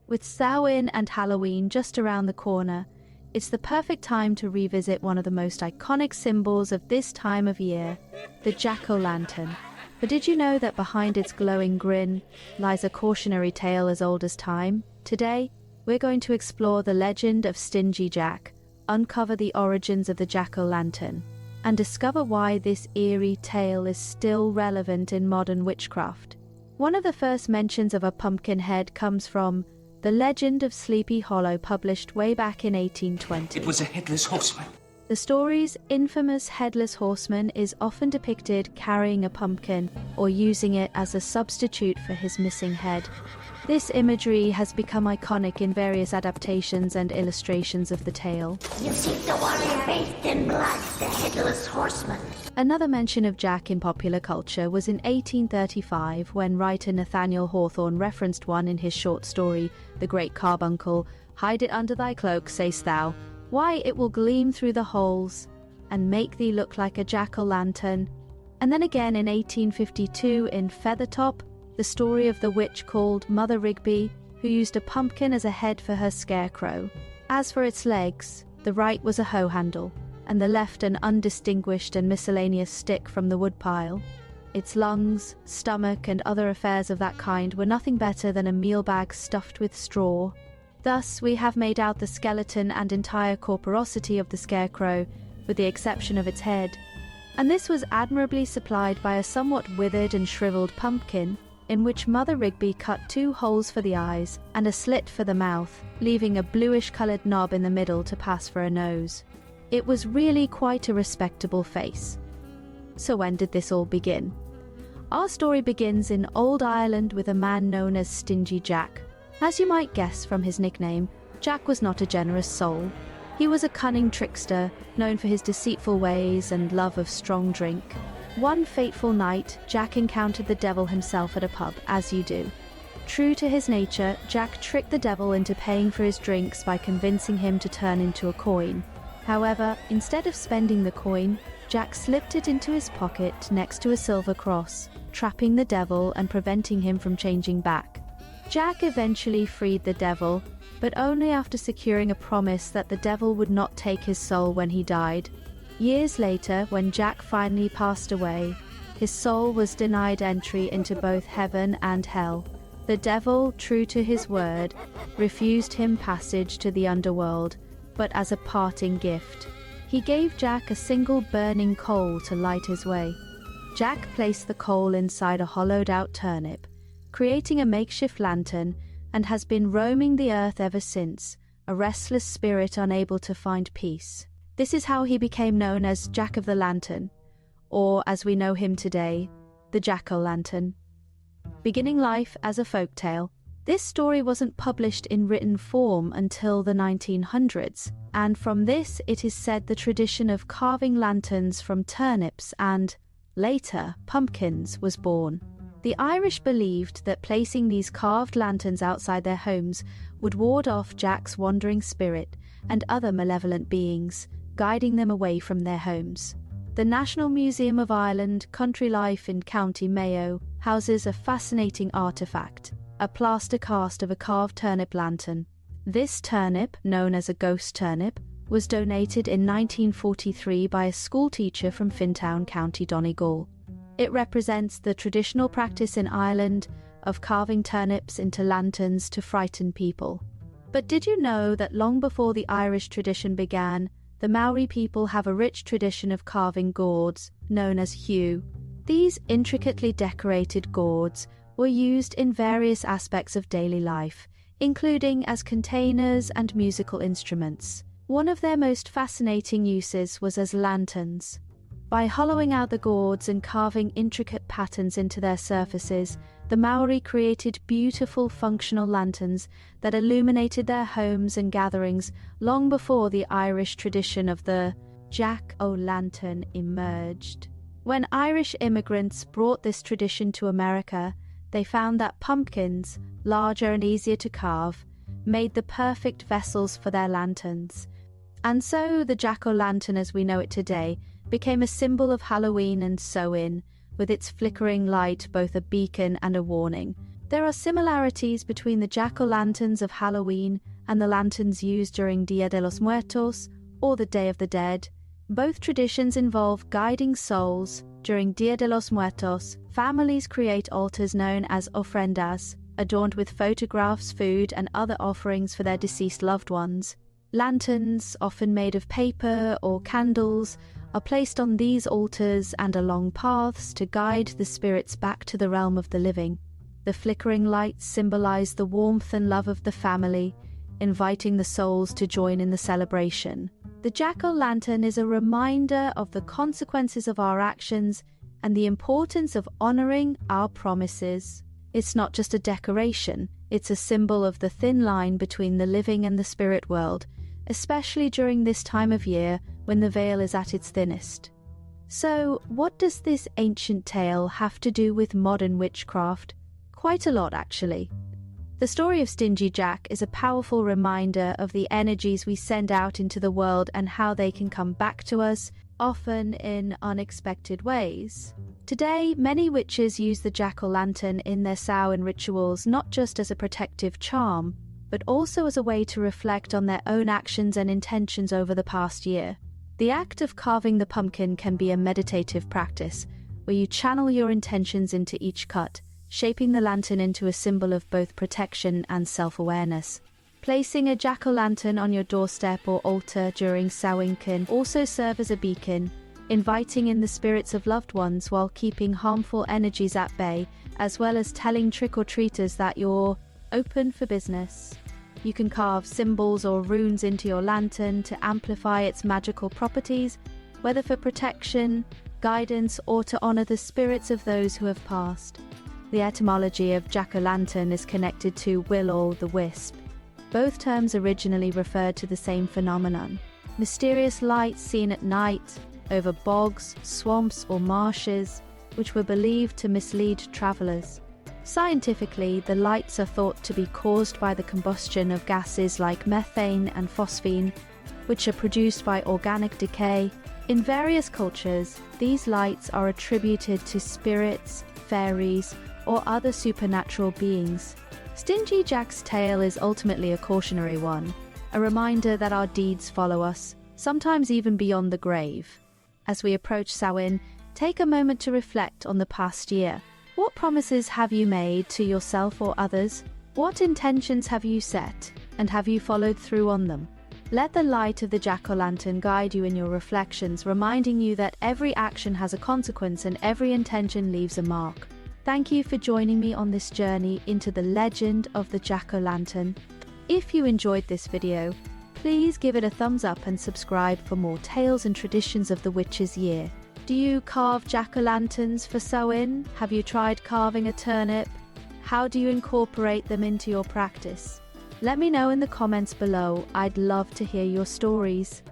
With Samhain and Halloween just around the corner, it's the perfect time to revisit one of the most iconic symbols of this time of year, the jack-o'-lantern. But did you know that behind its glowing grin lies a cautionary tale as old as time? Today, we're going to explore the legend of Stingy Jack, uncover the origins of the jack-o'-lantern, and discover why this eerie tale is still relevant in modern witchcraft. One of the first mentions of a pumpkin head comes from The Legend of Sleepy Hollow, published way back in 1820. It was a headless horseman. The story's infamous headless horseman is often depicted carrying a pumpkin or using it as a substitute for his missing head. This imagery has become iconic in various adaptations and illustrations of the tale. You seek the warrior bathed in blood, the headless horseman. Another mention of Jack in popular culture was in 1835, when writer Nathaniel Hawthorne referenced one in his short story, The Great Carbuncle. Hide it under thy cloak, say'st thou. Why, it will gleam through the holes, and make thee look like a jack-o'-lantern. And then again in 1852 in Feathertop, the story of the witch called Mother Rigby, who used a pumpkin as a head for her scarecrow. As for its legs, the right was a hoe handle, and the left an undistinguished and miscellaneous stick from the woodpile. Its lungs, stomach, and other affairs of that kind were nothing better than a meal bag stuffed with straw. Thus, we have made out the skeleton and entire corporosity of the scarecrow, with the exception of its head. And this was admirably supplied by a somewhat withered and shriveled pumpkin, in which Mother Rigby cut 2 holes for the eyes and a slit for the mouth, leaving a bluish-coloured knob in the middle to pass for a nose. It was really quite a respectable face. So when did this all begin? Our story begins in Old Ireland with a man known as Stingy Jack. As you might guess from his nickname, Jack was not a generous soul. He was a cunning trickster, known for his deceitful ways and love of strong drink. One fateful night, Jack encountered the devil himself at a pub, as you do. True to his nature, Jack tricked the devil into paying for his drinks by convincing him to turn into a coin. However, instead of spending the coin, Jack slipped it into his pocket next to a silver cross, trapping the devil and preventing him from changing back. Jack eventually freed the devil, but only after securing a promise that the devil would not take his soul when he died. Years later, when Jack finally passed away, his soul was denied entry into both heaven and hell. The devil, true to his word, refused him passage to the underworld, but as a parting gift, he gave Jack a single burning coal to light his way. Jack placed the coal inside a hollowed-out turnip, creating a makeshift lantern, and has been roaming the earth ever since, a restless spirit unable to find peace. This is how he became known as Jack of the Lantern, or as we know him today, the jack-o'-lantern. Beginning life as a folktale, this story wasn't published in written form until the 1900s, and from this it is said the tradition of carving lanterns from turnips and, later, pumpkins was born. The Irish believed that placing these carved lanterns outside their homes would ward off Jack's wandering spirit and other malevolent beings, guiding them away from their homes. The National Museum of Ireland, Country Life in County Mayo, houses a fascinating artefact, a plaster cast of a carved turnip lantern. This turnip, known as a ghost turnip, was donated in 1943 by a schoolteacher from Fintown, County Donegal. It represents the traditional practice in Ireland of carving turnips into lanterns to frighten people. But did you know that long before the Irish tradition began, the Maori people have a rich tradition of carving gourds, known as hue. These intricately decorated gourds were used in various aspects of daily life, including as containers and musical instruments. One of their most fascinating uses was as lanterns. By hollowing out the gourds and carving intricate patterns into their surfaces, the Maori created beautiful functional lanterns that illuminated their homes and gatherings long before the Irish tradition of the jack-o'-lantern emerged. When Irish immigrants brought this tradition to America, they found that pumpkins, larger and easier to carve, made the perfect vessels for their lanterns. And so the jack-o'-lantern as we know it today became a symbol of Halloween and Samhain, with its flickering light both a beacon and a warning. There are similarities between the jack-o'-lanterns of Halloween and the lanterns used during Dia de los Muertos, or the Day of the Dead. Both traditions involve guiding souls. During Dia de los Muertos, families create altars known as ofrendas, adorned with photographs, food, and other offerings for their deceased loved ones. Lanterns, often made of paper or candles, are placed on these altars and along paths to guide the spirits back to the realm of the living. The flickering lights symbolize the warmth and love of the family, inviting the souls to join in the celebration. The jack-o'-lantern is a reminder of the consequences of our actions and the importance of honoring our promises. It's not just a decoration, it's a symbol of the thin line between the living and the spirit world, especially during this time of year when the veil is at its thinnest. So, what does this ancient tale have to do with modern witchcraft? Quite a lot, actually. The story of Stingy Jack is a powerful reminder of the energies we send out into the world and how they can come back to us, often in unexpected ways. Today, many witches use the jack-o'-lantern in their Samhain rituals not just as a protective charm, but also as a way to reflect on their own actions and intentions over the past year. The act of carving the pumpkin can be a meditative practice, where you channel your intentions into each cut, shaping the lantern into a symbol of both protection and self-awareness. Placing a jack-o'-lantern on your doorstep or altar during Samhain can also serve as a beacon, inviting in the spirits of loved ones while keeping harmful energies at bay, as well as telling trick-or-treaters that you're open for business. You can carve symbols or runes into your lantern to amplify its magical properties, whether for protection, guidance, or to honor the spirits of those who have passed. The etymology of jack-o'-lantern is connected to will-o'-the-wisp. Both terms originally referred to the same phenomenon: mysterious lights seen at night over bogs, swamps, or marshes, which were believed to mislead travelers. Scientifically, the lights are thought to be caused by the combustion of gases like methane and phosphine, which are produced by organic decay. In various cultures, these lights are attributed to spirits, fairies, or other supernatural beings. Stingy Jack's tale is ultimately a cautionary one, a reminder that our deeds follow us, sometimes even beyond the grave. As we approach Samhain, take a moment to reflect on the past year. What promises have you made to yourself or others? What intentions have you set, and have you followed through on them? Let the light of the jack-o'-lantern guide you in your reflections, reminding you that every action has a consequence and every intention leaves a mark. Thank you for joining me on this journey into the legend of the jack-o'-lantern. If you enjoyed this video, please give it a thumbs up and subscribe for more tales and traditions of the witch's year. Do you carve jack-o'-lanterns for Samhain? Have you tried carving a turnip? How do you incorporate them into your practice? Let me know in the comments below. I'd love to hear your stories.